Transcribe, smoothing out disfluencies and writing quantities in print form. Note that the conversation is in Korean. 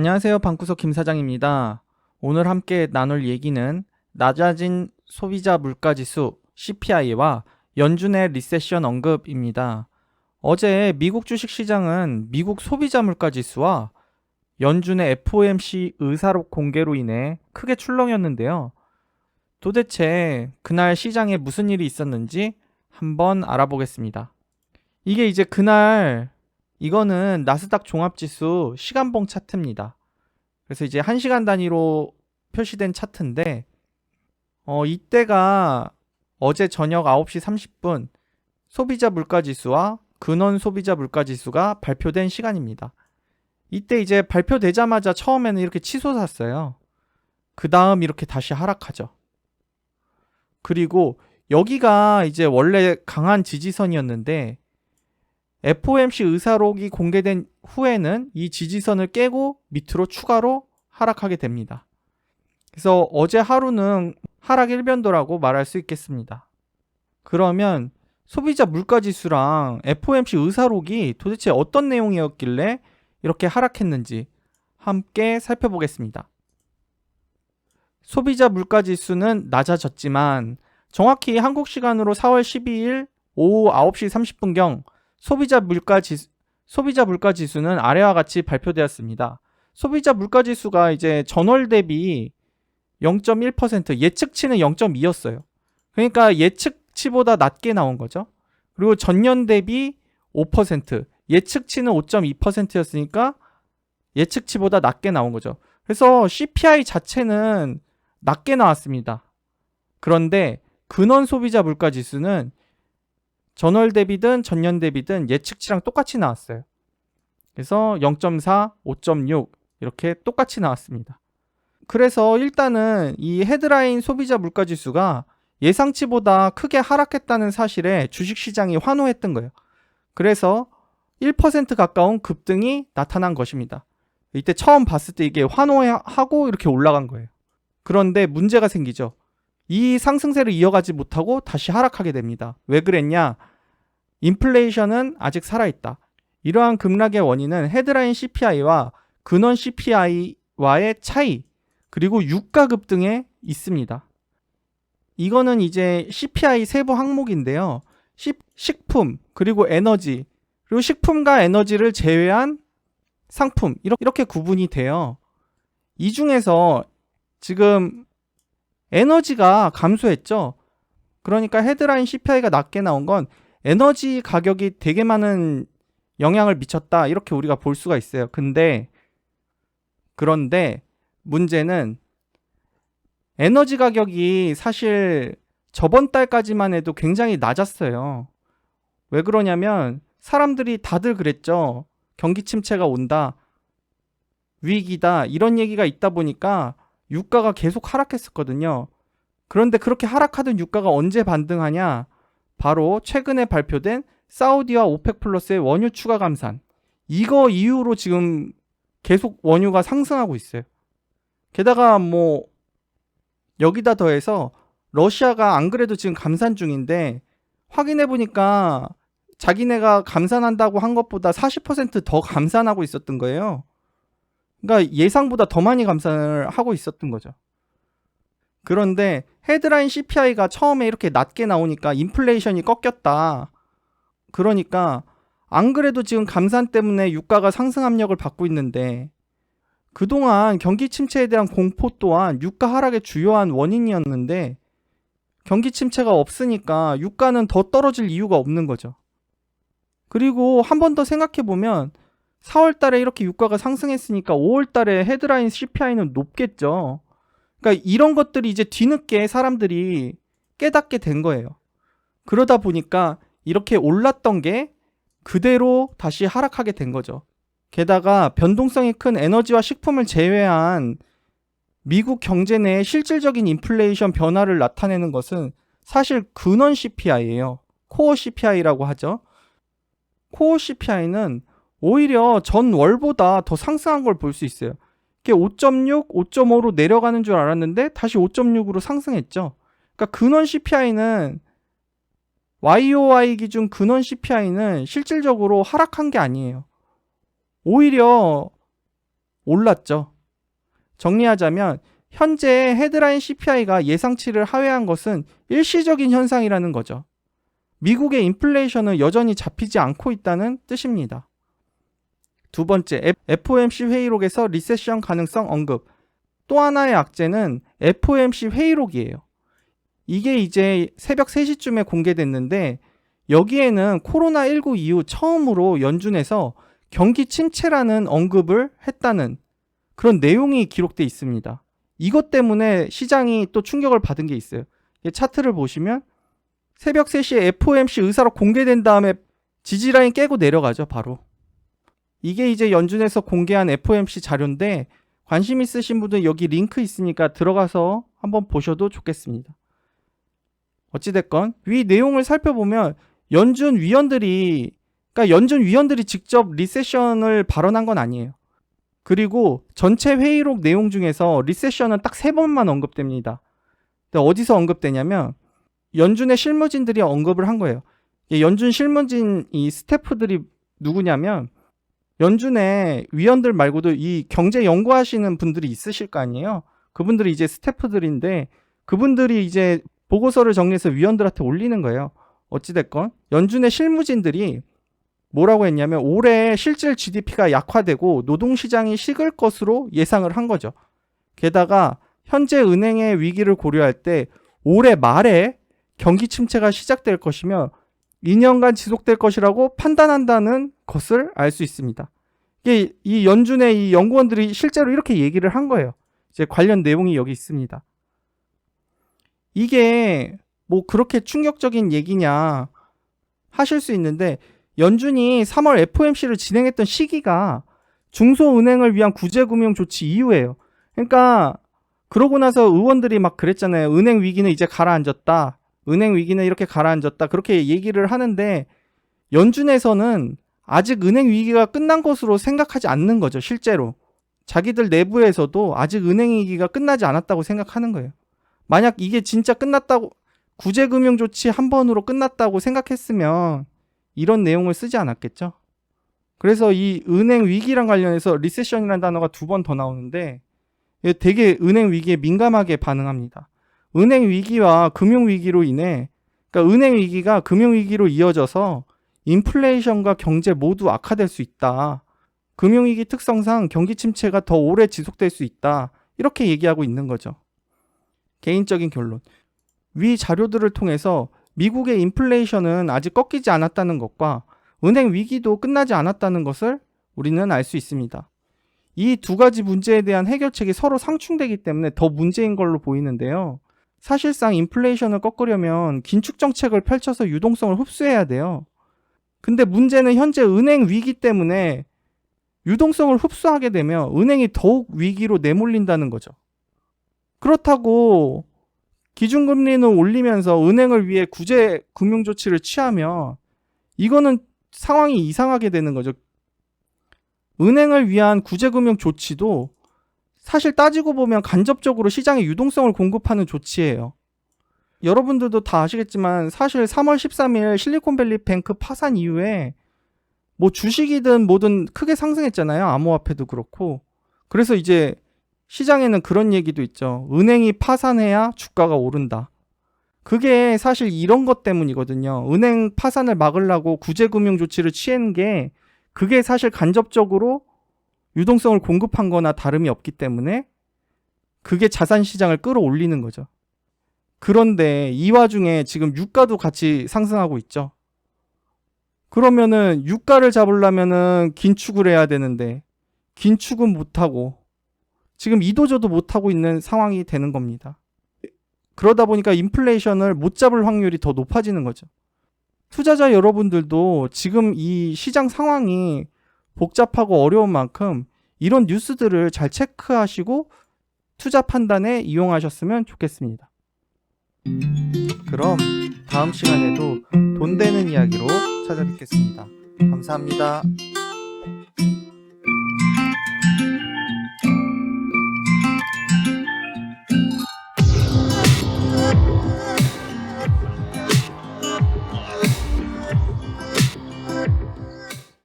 안녕하세요. 방구석 김 사장입니다. 오늘 함께 나눌 얘기는 낮아진 소비자 물가지수 CPI와 연준의 리세션 언급입니다. 어제 미국 주식시장은 미국 소비자 물가지수와 연준의 FOMC 의사록 공개로 인해 크게 출렁였는데요. 도대체 그날 시장에 무슨 일이 있었는지 한번 알아보겠습니다. 이게 이제 그날 이거는 나스닥 종합지수 시간봉 차트입니다. 그래서 이제 1시간 단위로 표시된 차트인데 이때가 어제 저녁 9시 30분 소비자 물가지수와 근원 소비자 물가지수가 발표된 시간입니다. 이때 이제 발표되자마자 처음에는 이렇게 치솟았어요. 그 다음 이렇게 다시 하락하죠. 그리고 여기가 이제 원래 강한 지지선이었는데 FOMC 의사록이 공개된 후에는 이 지지선을 깨고 밑으로 추가로 하락하게 됩니다. 그래서 어제 하루는 하락 일변도라고 말할 수 있겠습니다. 그러면 소비자 물가지수랑 FOMC 의사록이 도대체 어떤 내용이었길래 이렇게 하락했는지 함께 살펴보겠습니다. 소비자 물가지수는 낮아졌지만 정확히 한국 시간으로 4월 12일 오후 9시 30분경 소비자 물가지수는 아래와 같이 발표되었습니다. 소비자 물가지수가 이제 전월 대비 0.1%, 예측치는 0.2였어요. 그러니까 예측치보다 낮게 나온 거죠. 그리고 전년 대비 5%, 예측치는 5.2%였으니까 예측치보다 낮게 나온 거죠. 그래서 CPI 자체는 낮게 나왔습니다. 그런데 근원 소비자 물가지수는 전월 대비든 전년 대비든 예측치랑 똑같이 나왔어요. 그래서 0.4, 5.6 이렇게 똑같이 나왔습니다. 그래서 일단은 이 헤드라인 소비자 물가지수가 예상치보다 크게 하락했다는 사실에 주식시장이 환호했던 거예요. 그래서 1% 가까운 급등이 나타난 것입니다. 이때 처음 봤을 때 이게 환호하고 이렇게 올라간 거예요. 그런데 문제가 생기죠. 이 상승세를 이어가지 못하고 다시 하락하게 됩니다. 왜 그랬냐? 인플레이션은 아직 살아있다. 이러한 급락의 원인은 헤드라인 CPI와 근원 CPI와의 차이, 그리고 유가 급등에 있습니다. 이거는 이제 CPI 세부 항목인데요. 식품, 그리고 에너지, 그리고 식품과 에너지를 제외한 상품, 이렇게 구분이 돼요. 이 중에서 지금 에너지가 감소했죠. 그러니까 헤드라인 CPI가 낮게 나온 건 에너지 가격이 되게 많은 영향을 미쳤다, 이렇게 우리가 볼 수가 있어요. 그런데 문제는 에너지 가격이 사실 저번 달까지만 해도 굉장히 낮았어요. 왜 그러냐면 사람들이 다들 그랬죠. 경기 침체가 온다, 위기다, 이런 얘기가 있다 보니까 유가가 계속 하락했었거든요. 그런데 그렇게 하락하던 유가가 언제 반등하냐? 바로 최근에 발표된 사우디와 오펙 플러스의 원유 추가 감산, 이거 이후로 지금 계속 원유가 상승하고 있어요. 게다가 여기다 더해서 러시아가 안 그래도 지금 감산 중인데 확인해 보니까 자기네가 감산한다고 한 것보다 40% 더 감산하고 있었던 거예요. 그러니까 예상보다 더 많이 감산을 하고 있었던 거죠. 그런데 헤드라인 CPI가 처음에 이렇게 낮게 나오니까 인플레이션이 꺾였다. 그러니까 안 그래도 지금 감산 때문에 유가가 상승 압력을 받고 있는데 그동안 경기 침체에 대한 공포 또한 유가 하락의 주요한 원인이었는데 경기 침체가 없으니까 유가는 더 떨어질 이유가 없는 거죠. 그리고 한 번 더 생각해보면 4월 달에 이렇게 유가가 상승했으니까 5월 달에 헤드라인 CPI는 높겠죠. 그러니까 이런 것들이 이제 뒤늦게 사람들이 깨닫게 된 거예요. 그러다 보니까 이렇게 올랐던 게 그대로 다시 하락하게 된 거죠. 게다가 변동성이 큰 에너지와 식품을 제외한 미국 경제 내의 실질적인 인플레이션 변화를 나타내는 것은 사실 근원 CPI예요. 코어 CPI라고 하죠. 코어 CPI는 오히려 전월보다 더 상승한 걸 볼 수 있어요. 이게 5.6, 5.5로 내려가는 줄 알았는데 다시 5.6으로 상승했죠. 그러니까 근원 CPI는 YOY 기준 근원 CPI는 실질적으로 하락한 게 아니에요. 오히려 올랐죠. 정리하자면 현재 헤드라인 CPI가 예상치를 하회한 것은 일시적인 현상이라는 거죠. 미국의 인플레이션은 여전히 잡히지 않고 있다는 뜻입니다. 두 번째, FOMC 회의록에서 리세션 가능성 언급. 또 하나의 악재는 FOMC 회의록이에요. 이게 이제 새벽 3시쯤에 공개됐는데 여기에는 코로나19 이후 처음으로 연준에서 경기 침체라는 언급을 했다는 그런 내용이 기록돼 있습니다. 이것 때문에 시장이 또 충격을 받은 게 있어요. 차트를 보시면 새벽 3시에 FOMC 의사록 공개된 다음에 지지라인 깨고 내려가죠, 바로. 이게 이제 연준에서 공개한 FOMC 자료인데 관심 있으신 분들 여기 링크 있으니까 들어가서 한번 보셔도 좋겠습니다. 어찌됐건 위 내용을 살펴보면 연준 위원들이 직접 리세션을 발언한 건 아니에요. 그리고 전체 회의록 내용 중에서 리세션은 딱 3번만 언급됩니다. 근데 어디서 언급되냐면 연준의 실무진들이 언급을 한 거예요. 연준 실무진 이 스태프들이 누구냐면 연준의 위원들 말고도 이 경제 연구하시는 분들이 있으실 거 아니에요. 그분들이 이제 스태프들인데 그분들이 이제 보고서를 정리해서 위원들한테 올리는 거예요. 어찌됐건 연준의 실무진들이 뭐라고 했냐면 올해 실질 GDP가 약화되고 노동시장이 식을 것으로 예상을 한 거죠. 게다가 현재 은행의 위기를 고려할 때 올해 말에 경기 침체가 시작될 것이며 2년간 지속될 것이라고 판단한다는 것을 알 수 있습니다. 이게 이 연준의 이 연구원들이 실제로 이렇게 얘기를 한 거예요. 이제 관련 내용이 여기 있습니다. 이게 뭐 그렇게 충격적인 얘기냐 하실 수 있는데 연준이 3월 FOMC를 진행했던 시기가 중소은행을 위한 구제금융 조치 이후예요. 그러니까 그러고 나서 의원들이 막 그랬잖아요. 은행 위기는 이제 가라앉았다. 은행 위기는 이렇게 가라앉았다. 그렇게 얘기를 하는데 연준에서는 아직 은행 위기가 끝난 것으로 생각하지 않는 거죠. 실제로. 자기들 내부에서도 아직 은행 위기가 끝나지 않았다고 생각하는 거예요. 만약 이게 진짜 끝났다고 구제금융 조치 한 번으로 끝났다고 생각했으면 이런 내용을 쓰지 않았겠죠. 그래서 이 은행 위기랑 관련해서 리세션이라는 단어가 2번 더 나오는데 되게 은행 위기에 민감하게 반응합니다. 은행 위기와 금융 위기로 인해 그러니까 은행 위기가 금융 위기로 이어져서 인플레이션과 경제 모두 악화될 수 있다. 금융위기 특성상 경기 침체가 더 오래 지속될 수 있다. 이렇게 얘기하고 있는 거죠. 개인적인 결론. 위 자료들을 통해서 미국의 인플레이션은 아직 꺾이지 않았다는 것과 은행 위기도 끝나지 않았다는 것을 우리는 알 수 있습니다. 이 두 가지 문제에 대한 해결책이 서로 상충되기 때문에 더 문제인 걸로 보이는데요. 사실상 인플레이션을 꺾으려면 긴축 정책을 펼쳐서 유동성을 흡수해야 돼요. 근데 문제는 현재 은행 위기 때문에 유동성을 흡수하게 되면 은행이 더욱 위기로 내몰린다는 거죠. 그렇다고 기준금리는 올리면서 은행을 위해 구제 금융조치를 취하면 이거는 상황이 이상하게 되는 거죠. 은행을 위한 구제금융 조치도 사실 따지고 보면 간접적으로 시장에 유동성을 공급하는 조치예요. 여러분들도 다 아시겠지만 사실 3월 13일 실리콘밸리 뱅크 파산 이후에 뭐 주식이든 뭐든 크게 상승했잖아요. 암호화폐도 그렇고. 그래서 이제 시장에는 그런 얘기도 있죠. 은행이 파산해야 주가가 오른다. 그게 사실 이런 것 때문이거든요. 은행 파산을 막으려고 구제금융 조치를 취한 게 그게 사실 간접적으로 유동성을 공급한 거나 다름이 없기 때문에 그게 자산시장을 끌어올리는 거죠. 그런데 이 와중에 지금 유가도 같이 상승하고 있죠. 그러면은 유가를 잡으려면은 긴축을 해야 되는데 긴축은 못하고 지금 이도저도 못하고 있는 상황이 되는 겁니다. 그러다 보니까 인플레이션을 못 잡을 확률이 더 높아지는 거죠. 투자자 여러분들도 지금 이 시장 상황이 복잡하고 어려운 만큼 이런 뉴스들을 잘 체크하시고 투자 판단에 이용하셨으면 좋겠습니다. 그럼 다음 시간에도 돈 되는 이야기로 찾아뵙겠습니다. 감사합니다.